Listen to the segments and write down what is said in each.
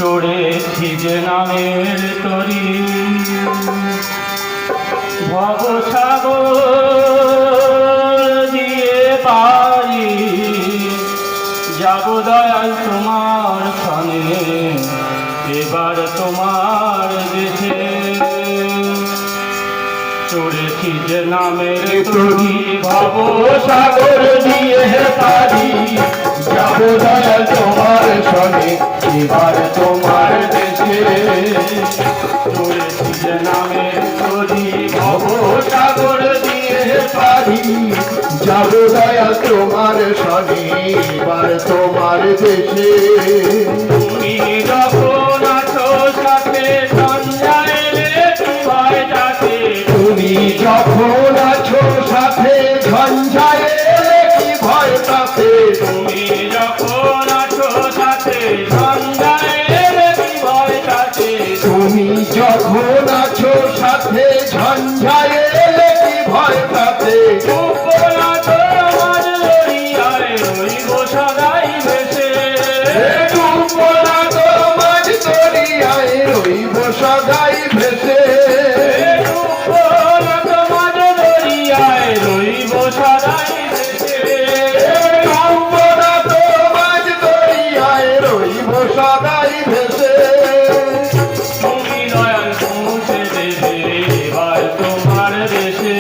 চড়েছি যে নামের তরি ভবসাগর দিয়ে পারি যাব দয়াল তোমার সনে এবার তোমার দেশে চড়েছি যে নামের তরি ভবসাগর দিয়ে পারি যাব দয়াল তোমার সনে এবার তোমার দেশে চড়েছি যে নামের তরি ভবসাগর দিয়ে পারি যাব দয়াল তোমার সনে এবার তোমার দেশে তুমি যখন আছো সাথে সঞ্জয়ের ভয় থাকে তুমি যখন আছো সাথে ঝঞ্ঝায়ের কি ভয় তাতে তুমি যখন আছো সাথে সঞ্জয়ের ভয় থাকে তুমি যখন আছো সাথে ঝঞ্ঝায়ের কি ভয় তাতে উপনাথ আমার লড়িয়ায় রইব সদাই ভেসে উপনাথ মাঝ দরিয়ায় রইব সদাই ভেসে উপনাথ আমার লড়িয়ায় রইব সদাই ভেসে উপনাথ মাঝ দরিয়ায় রইব সদাই ভেসে তুমি দয়াল পৌঁছে দেবে এবার তোমার দেশে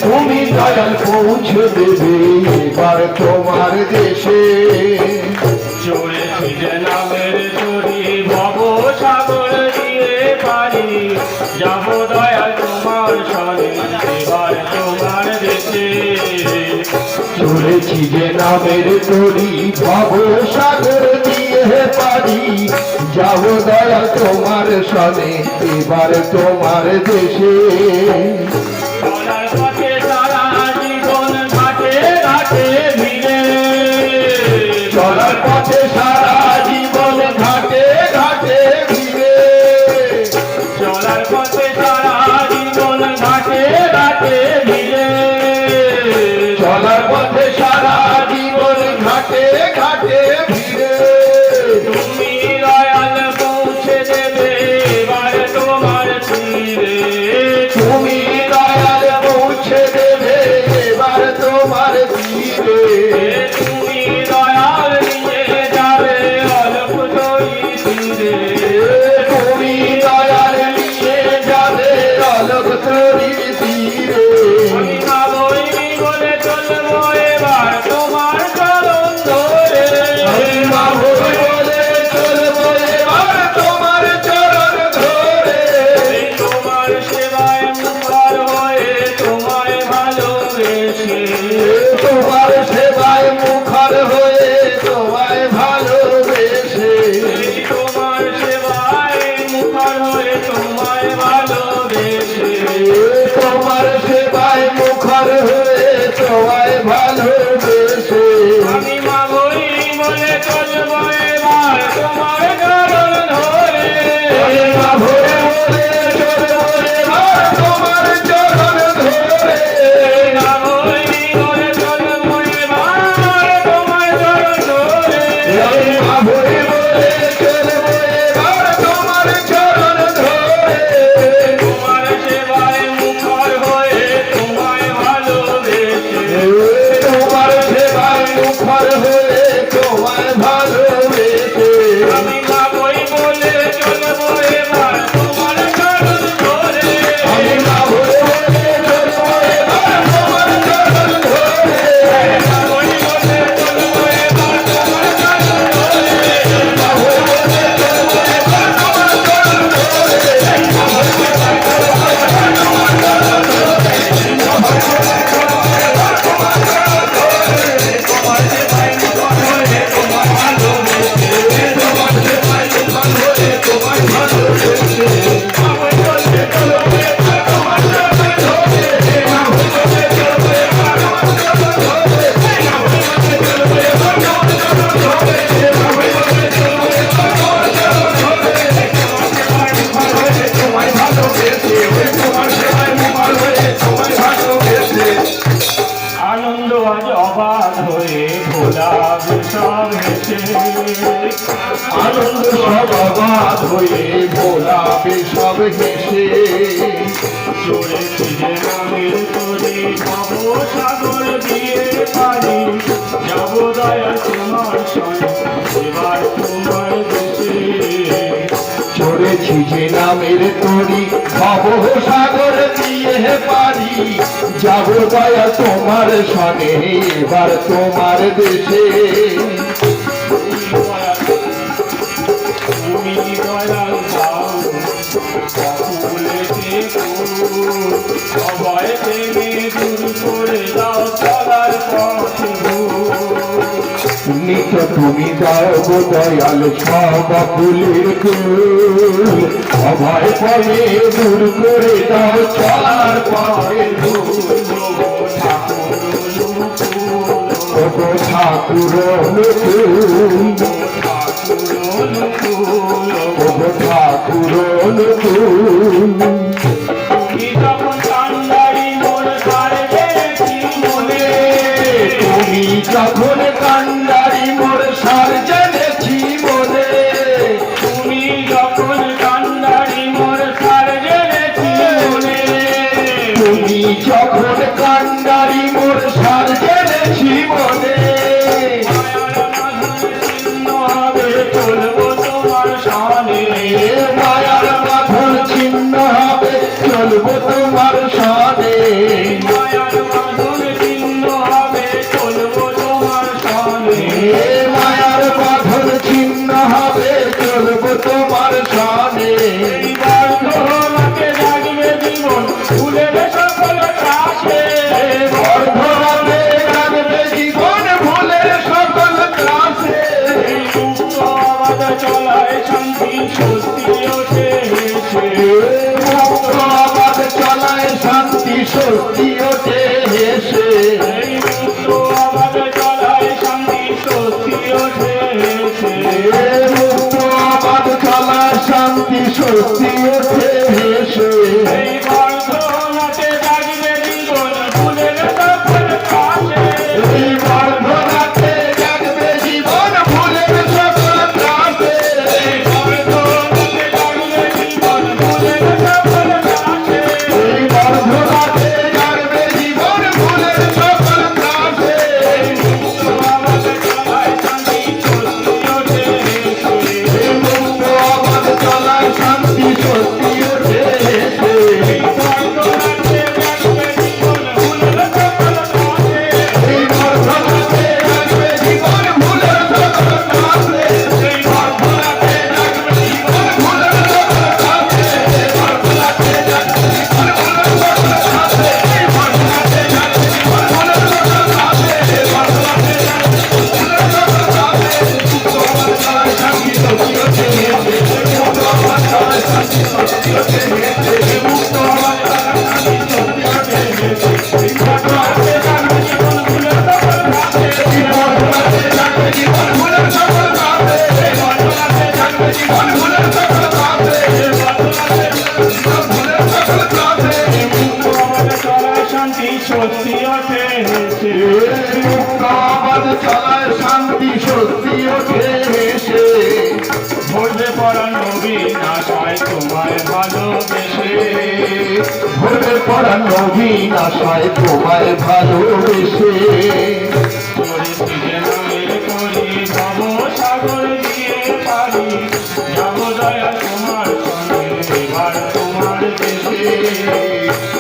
তুমি দয়াল পৌঁছে দেবে এবার তোমার দেশে চড়েছি যে নামের তরি ভবসাগর দিয়ে পারি যাব দয়াল তোমার সনে এবার তোমার দেশে চলেছি যে নামের তরি ভব সাগর দিয়ে পারি যাব দয়া তোমার সনে এবার তোমার দেশে চলার পথে সারা জীবন ঘাটে ঘাটে ভিড়ে চলার পথে সারা জীবন ঘাটে ঘাটে ভিড়ে চলার পথে সারা জীবন ঘাটে ঘাটে ভিড়ে চলার পথে সারা জীবন ঘাটে ঘাটে ভিড়ে তুমি দয়াল পৌঁছে দেবে এবার তোমার তীরে তুমি দয়াল পৌঁছে দেবে এবার তোমার তীরে তুমি দয়াল নিয়ে যাবে অল্প তরি তীরে তুমি দয়াল নিয়ে যাবে অলোক তরির তীরে আমি খাবই বলে চলবো এবার তোমার চরণ ধরে মা বলে চলবো এবার তোমার চরণ ধরে তোমার সেবায় মুখার হয়ে তোমায় ভালোবেসে তোমার সেবায় মুখর হয়ে তোমায় ভালোবেসে তোমার সেবায় মুখার হয়ে তোমায় ভালোবেসে তোমার সেবায় মুখর হয়ে তোমায় ভালোবেসে আমি মাগই বলে চলবো এবার তোমার চরণ ধরে মা ভরে বলে চলবো এবার তোমার চরণ ধরে মাগই বলে চলবো এবার তোমার চরণ ধরে মা ভরে বলে চলবো এবার তোমার চরণ ধরে তোমার সেবায় মুখর হয়ে তোমায় ভালোবেসে তোমার সেবায় মুখর হয়ে তোমায় ভালোবেসে আমি মাগই বলে চলবো এবার তোমার চরণ ধরে আমি মা ভরে বলে চলবো এবার তোমার চরণ ধরে মাগই বলে চলবো এবার তোমার চরণ ধরে মা ভরে আনন্দ সবাবাদ হয়ে ভোলাবে সব হেসে। চলেছি যে নামের তরি ভব সাগর দিয়ে পারি যাব দয়া তোমার সনে এবার তোমার দেশে। চড়েছি যে নামের তরি ভব সাগর দিয়ে পারি যাব দয়া তোমার সনে এবার তোমার দেশে। তুমি দয়াল দাও অকুলেতে সবাই থেকে দূর করে দাও চলার পথে নিত তুমি দাও গো দয়াল সব ফুলের কুল অভয় পরে দূর করে দাও চলার পথে ঠাকুর ঠাকুর তুমি যখন কান্দারি মোর ঘরে গেছি মনে তুমি যখন কান্ডারি মোর সার জেনেছি মনে। তুমি যখন কান্দারি মোর ঘরে গেছি মনে তুমি যখন কান্ডারি মোর সার জেনেছি মনে। চলবো তোমার সনে মায়ার বাঁধন ছিন্ন হবে চলবো তোমার সনে। মায়ার বাঁধন ছিন্ন হবে চলবো তোমার সনে মায়ার বাঁধন ছিন্ন হবে চলবো তোমার সনে। এইবার তোমাকে জাগবে জীবন ফুলের সকল কাছে বর্ধমানে রাখবে জীবন ভুলের সকল ত্রাসে। এই মুক্ত আবাদ চলায় শান্তি স্বস্তি ওঠে হেসে মুক্ত আবাদ চলায় শান্তি স্বস্তি ওঠে হেসে। এই মুক্ত আবাদ চলায় শান্তি স্বস্তি ওঠে হেসে মুক্ত আবাদ চলায় শান্তি স্বস্তি ওঠে হেসে। এই বর্ধমাতে জাগবে জীবন ফুলের সকল কাছে এই বর্ধমানে জাগবে জীবন ভুলের সকল ত্রাসে। এই বর্ধমাতে জাগবে জীবন ফুলের সকল কাছে এই বর্ধমানে জাগবে জীবন ভুলের সকল ত্রাসে। মুক্ত আবাদ চলায় শান্তি স্বস্তি ওঠে হেসে এই মুক্ত আবাদ চলায় শান্তি স্বস্তি ওঠে হেসে। বর্ধমাতে জাগবে জীবন ফুলের সকল কাছে এই বর্ধমানে জাগবে জীবন ভুলের সকল ত্রাসে। এই বর্ধমাতে জাগবে জীবন ভুলের সকল ত্রাসে। এই বর্ধমানে জাগবে জীবন ভুলের সকল ত্রাসে। এই বর্ধমানে জাগবে জীবন ভুলের সকল ত্রাসে। এই বর্ধমানে জাগবে ভুলের সকল ত্রাসে। মুক্ত আবাদ চলায় শান্তি স্বস্তি ওঠে হেসে। মুক্ত আবাদ চলায় শান্তি স্বস্তি ওঠে হেসে। মুক্ত আবাদ চলায় শান্তি স্বস্তি ওঠে হেসে এই বর্ধমাতে জাগবে জীবন ফুলের সকল কাছে এই বর্ধমানে জাগবে জীবন ভুলের সকল ত্রাসে। এই বর্ধমানে জাগবে জীবন ভুলের সকল ত্রাসে। এই বর্ধমাতে জীবন ভুলের সকল ত্রাসে। মুক্ত আবাদ চলায় শান্তি স্বস্তি ওঠে হেসে মুক্ত আবাদ চলায় শান্তি স্বস্তি ওঠে হেসে। ভোরে পড়া নবীন আশায় তোমায় ভালোবেসে ভোরে পড়া নবীন আশায় তোমায় ভালোবেসে। করেছি যে নামের করি ভব সাগর দিয়ে পারি যাব দয়া তোমার সঙ্গে এবার তোমার দেশে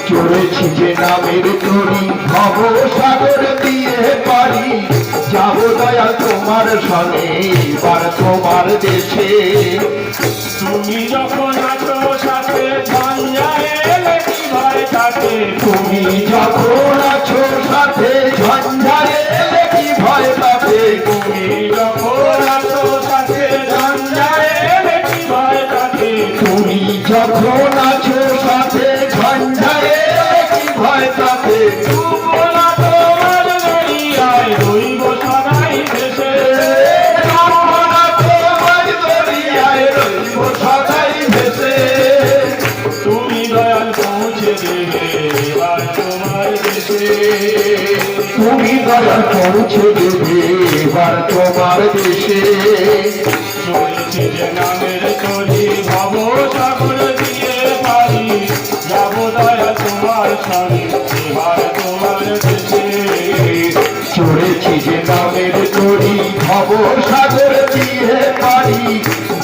চড়েছি যে নামের তরি ভব সাগর দিয়ে পারি যাব দয়া তোমার সনে এবার তোমার দেশে। তুমি যখন আছো সাথে ঝঞ্ঝায় এলে কি ভয় থাকে তুমি যখন আছো সাথে ঝঞ্ঝারে এলে কি ভয় পাবে। তুমি যখন আছো সাথে ঝঞ্ঝায় এলে কি ভয় থাকে তুমি যখন আছো সাথে ঝঞ্ঝারে এলে কি ভয় পাবে। ডুবনা তোমার দরিয়ায় রইব সদাই ভেসে আমরা তোমার দরিয়ায় রইব সদাই ভেসে। তুমি দয়াল পৌঁছে দেবে এবার তোমার দেশে তুমি দয়া পৌঁছে দেবে এবার তোমার দেশে। চলে যে নামের তরি ভব সাগর দিয়ে পারি যাব দয়া তোমার সঙ্গে এবার তোমার দেশে চড়েছি যে নামের তরি ভব সাগর দিয়ে পারি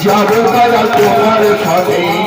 যাব দয়া তোমার সনে